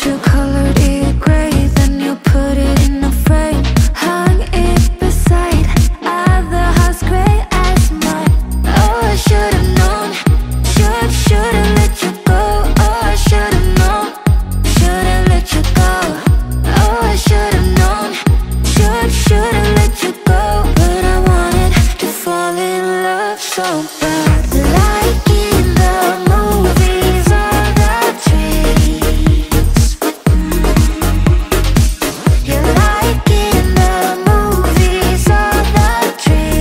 you colored it gray, then you put it in a frame, hung it beside other house gray as mine. Oh, I should've known, should've let you go. Oh, I should've known, should've let you go. Oh, I should've known, should've let you go. But I wanted to fall in love so bad. Like in the movies or the dreams. You like in the movies or the dreams.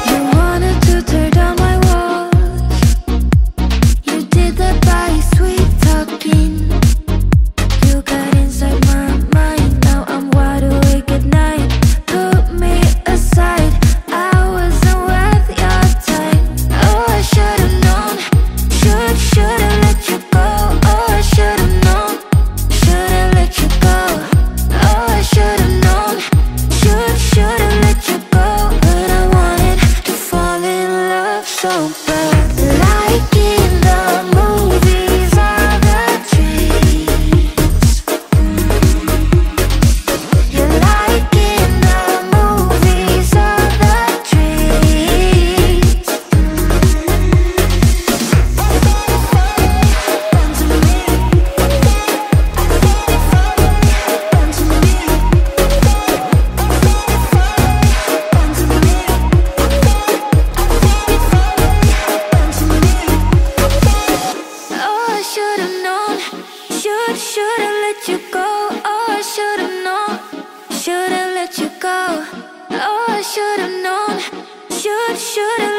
You wanted to tear down my walls. You did that by sweet talking. You got inside my mind. Now I'm wide awake at night. Put me aside, I wasn't worth your time. Oh, I should've known, should've let you go. Oh, I should've known, should've let you go. Oh, I should've known, should've let you go. But I wanted to fall in love so bad. Like in the movies or the dreams. You like in the movies or the dreams. Oh, I should've known, should've let you go. Oh, I should've known, should've let you go. Oh, I should've known, should've